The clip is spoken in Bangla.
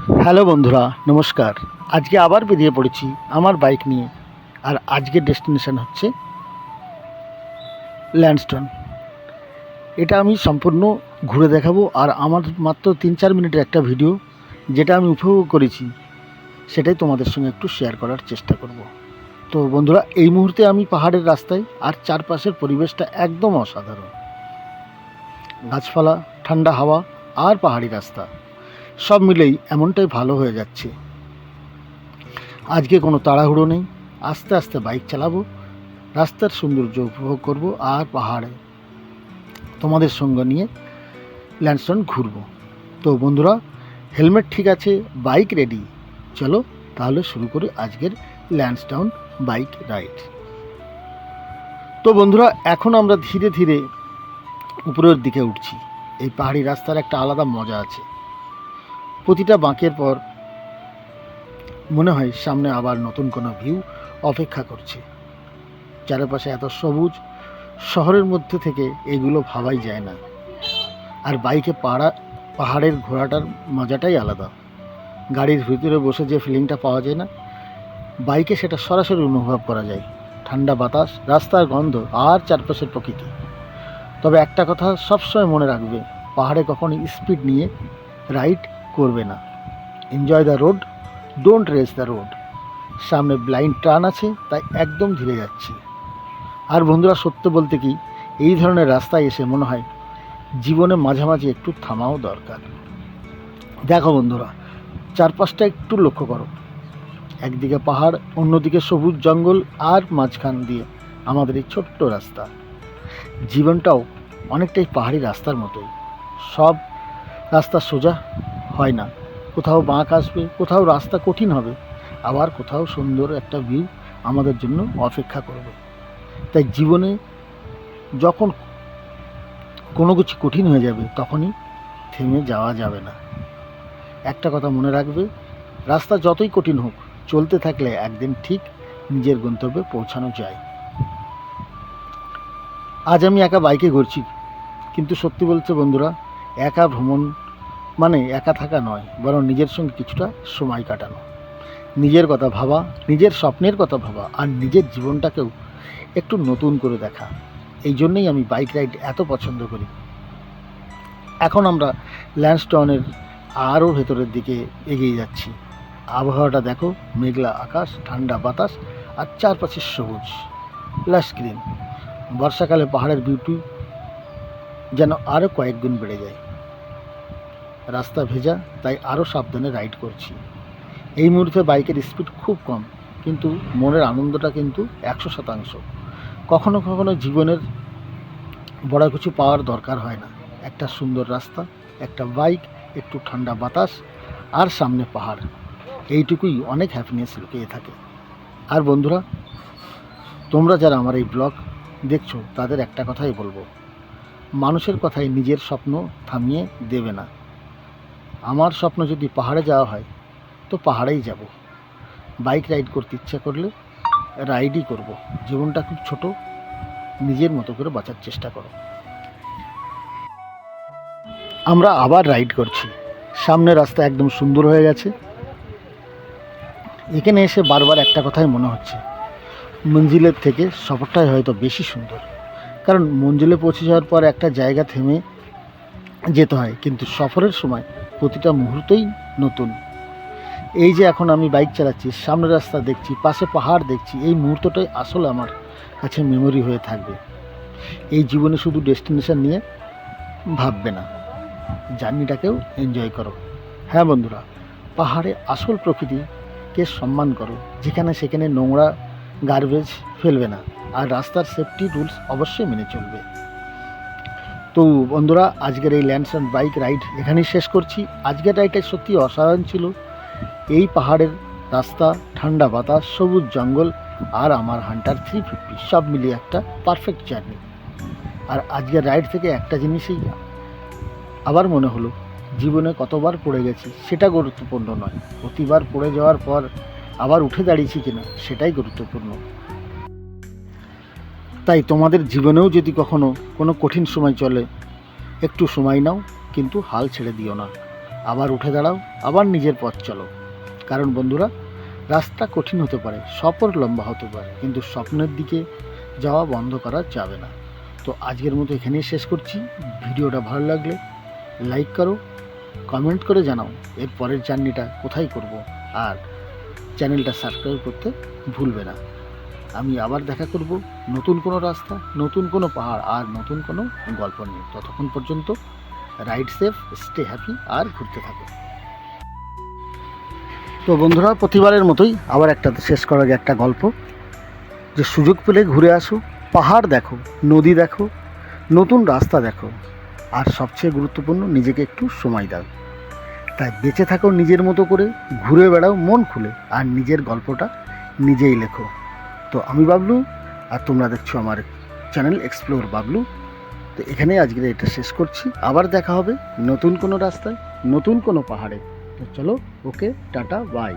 হ্যালো বন্ধুরা, নমস্কার। আজকে আবার বেরিয়ে পড়েছি আমার বাইক নিয়ে। আর আজকের ডেস্টিনেশন হচ্ছে ল্যান্ডস্টোন। এটা আমি সম্পূর্ণ ঘুরে দেখাবো। আর আমার মাত্র 3-4 মিনিটের একটা ভিডিও, যেটা আমি উপভোগ করেছি, সেটাই তোমাদের সঙ্গে একটু শেয়ার করার চেষ্টা করব। তো বন্ধুরা, এই মুহূর্তে আমি পাহাড়ের রাস্তায়, আর চারপাশের পরিবেশটা একদম অসাধারণ। গাছপালা, ঠান্ডা হাওয়া আর পাহাড়ি রাস্তা সব মিলেই এমনটাই ভালো হয়ে যাচ্ছে। আজকে কোনো তাড়াহুড়ো নেই, আস্তে আস্তে বাইক চালাবো, রাস্তার সৌন্দর্য উপভোগ করব, আর পাহাড়ে তোমাদের সঙ্গে নিয়ে ল্যান্ডস্টোন ঘুরবো। তো বন্ধুরা, হেলমেট ঠিক আছে, বাইক রেডি, চলো তাহলে শুরু করি আজকের ল্যান্ডস্টোন বাইক রাইড। তো বন্ধুরা, এখন আমরা ধীরে ধীরে উপরের দিকে উঠছি। এই পাহাড়ি রাস্তার একটা আলাদা মজা আছে। প্রতিটা বাঁকের পর মনে হয় সামনে আবার নতুন কোনো ভিউ অপেক্ষা করছে। চারপাশে এত সবুজ, শহরের মধ্যে থেকে এগুলো ভাবাই যায় না। আর বাইকে পাহাড়ের ঘোরাটার মজাটাই আলাদা। গাড়ির ভিতরে বসে যে ফিলিংটা পাওয়া যায় না, বাইকে সেটা সরাসরি অনুভব করা যায়। ঠান্ডা বাতাস, রাস্তার গন্ধ আর চারপাশের প্রকৃতি। তবে একটা কথা সবসময় মনে রাখবে, পাহাড়ে কখনোই স্পিড নিয়ে রাইড করবে না। Enjoy the road, don't race the road. সামনে ব্লাইন্ড টার্ন আছে, তাই একদম ধীরে যাচ্ছি। আর বন্ধুরা, সত্য বলতে কি, এই ধরনের রাস্তায় এসে মনে হয় জীবনে মাঝামাঝি একটু থামাও দরকার। দেখো বন্ধুরা, চারপাশটা একটু লক্ষ্য করো। একদিকে পাহাড়, অন্যদিকে সবুজ জঙ্গল, আর মাঝখান দিয়ে আমাদের এই ছোট্ট রাস্তা। জীবনটাও অনেকটাই পাহাড়ি রাস্তার মতোই। সব রাস্তা সোজা হয় না, কোথাও বাঁক আসবে, কোথাও রাস্তা কঠিন হবে, আবার কোথাও সুন্দর একটা ভিউ আমাদের জন্য অপেক্ষা করবে। তাই জীবনে যখন কোনো কিছু কঠিন হয়ে যাবে, তখনই থেমে যাওয়া যাবে না। একটা কথা মনে রাখবে, রাস্তা যতই কঠিন হোক, চলতে থাকলে একদিন ঠিক নিজের গন্তব্যে পৌঁছানো যায়। আজ আমি একা বাইকে ঘুরছি, কিন্তু সত্যি বলতে বন্ধুরা, একা ভ্রমণ মানে একা থাকা নয়, বরং নিজের সঙ্গে কিছুটা সময় কাটানো, নিজের কথা ভাবা, নিজের স্বপ্নের কথা ভাবা, আর নিজের জীবনটাকেও একটু নতুন করে দেখা। এই জন্যই আমি বাইক রাইড এত পছন্দ করি। এখন আমরা ল্যান্ডস্টোনের আরও ভেতরের দিকে এগিয়ে যাচ্ছি। আবহাওয়াটা দেখো, মেঘলা আকাশ, ঠান্ডা বাতাস, আর চারপাশে সবুজ লাশ গ্রিন। বর্ষাকালে পাহাড়ের বিউটি যেন আরও কয়েকগুণ বেড়ে যায়। রাস্তা ভেজা, তাই আরও সাবধানে রাইড করছি। এই মুহূর্তে বাইকের স্পিড খুব কম, কিন্তু মনের আনন্দটা কিন্তু 100%। কখনো কখনো জীবনের বড় কিছু পাওয়ার দরকার হয় না। একটা সুন্দর রাস্তা, একটা বাইক, একটু ঠান্ডা বাতাস, আর সামনে পাহাড়, এইটুকুই অনেক হ্যাপিনেস লুকিয়ে থাকে। আর বন্ধুরা, তোমরা যারা আমার এই ব্লগ দেখছো, তাদের একটা কথাই বলবো, মানুষের কথায় নিজের স্বপ্ন থামিয়ে দেবে না। আমার স্বপ্ন যদি পাহাড়ে যাওয়া হয়, তো পাহাড়েই যাব। বাইক রাইড করতে ইচ্ছা করলে রাইডই করব। জীবনটা খুব ছোট, নিজের মতো করে বাঁচার চেষ্টা করো। আমরা আবার রাইড করছি। সামনে রাস্তা একদম সুন্দর হয়ে গেছে। এখানে এসে বারবার একটা কথাই মনে হচ্ছে, মঞ্জিলের থেকে সফরটাই হয়তো বেশি সুন্দর। কারণ মঞ্জিলে পৌঁছে যাওয়ার পর একটা জায়গা থেমে যেতে হয়, কিন্তু সফরের সময় প্রতিটা মুহূর্তই নতুন। এই যে এখন আমি বাইক চালাচ্ছি, সামনের রাস্তা দেখছি, পাশে পাহাড় দেখছি, এই মুহূর্তটাই আসলে আমার কাছে মেমোরি হয়ে থাকবে। এই জীবনে শুধু ডেস্টিনেশন নিয়ে ভাববে না, জার্নিটাকেও এনজয় করো। হ্যাঁ বন্ধুরা, পাহাড়ে আসল প্রকৃতিকে সম্মান করো, যেখানে সেখানে নোংরা গার্বেজ ফেলবে না, আর রাস্তার সেফটি রুলস অবশ্যই মেনে চলবে। তো বন্ধুরা, আজকের এই ল্যান্ডস্টোন বাইক রাইড এখানেই শেষ করছি। আজকের রাইডটা সত্যি অসাধারণ ছিল। এই পাহাড়ের রাস্তা, ঠান্ডা বাতাস, সবুজ জঙ্গল, আর আমার হান্টার 350 সব মিলিয়ে একটা পারফেক্ট জার্নি। আর আজকের রাইড থেকে একটা জিনিসই আবার মনে হলো, জীবনে কতবার পড়ে গেছি সেটা গুরুত্বপূর্ণ নয়, প্রতিবার পড়ে যাওয়ার পর আবার উঠে দাঁড়িয়েছি কিনা সেটাই গুরুত্বপূর্ণ। তাই তোমাদের জীবনেও যদি কখনো কোনো কঠিন সময় চলে, একটু সময় নাও, কিন্তু হাল ছেড়ে দিও না। আবার উঠে দাঁড়াও, আবার নিজের পথ চলো। কারণ বন্ধুরা, রাস্তা কঠিন হতে পারে, সফর লম্বা হতে পারে, কিন্তু স্বপ্নের দিকে যাওয়া বন্ধ করা যাবে না। তো আজকের মতো এখানেই শেষ করছি। ভিডিওটা ভালো লাগলে লাইক করো, কমেন্ট করে জানাও এর পরের জার্নিটা কোথায় করব, আর চ্যানেলটা সাবস্ক্রাইব করতে ভুলবে না। আমি আবার দেখা করব নতুন কোনো রাস্তা, নতুন কোনো পাহাড় আর নতুন কোনো গল্প নিয়ে। ততক্ষণ পর্যন্ত রাইড সেফ, স্টে হ্যাপি আর ঘুরতে থাকো। তো বন্ধুরা, প্রতিবারের মতোই আবার শেষ করার আগে একটা গল্প, যে সুযোগ পেলে ঘুরে আসো, পাহাড় দেখো, নদী দেখো, নতুন রাস্তা দেখো, আর সবচেয়ে গুরুত্বপূর্ণ নিজেকে একটু সময় দাও। তাই বেঁচে থাকো নিজের মতো করে, ঘুরে বেড়াও মন খুলে, আর নিজের গল্পটা নিজেই লেখো। তো আমি বাবলু, আর তোমরা দেখছো আমার চ্যানেল এক্সপ্লোর বাবলু। তো এখানেই আজকের এটা শেষ করছি। আবার দেখা হবে নতুন কোনো রাস্তায়, নতুন কোনো পাহাড়ে। তো চলো, ওকে, টাটা, বাই।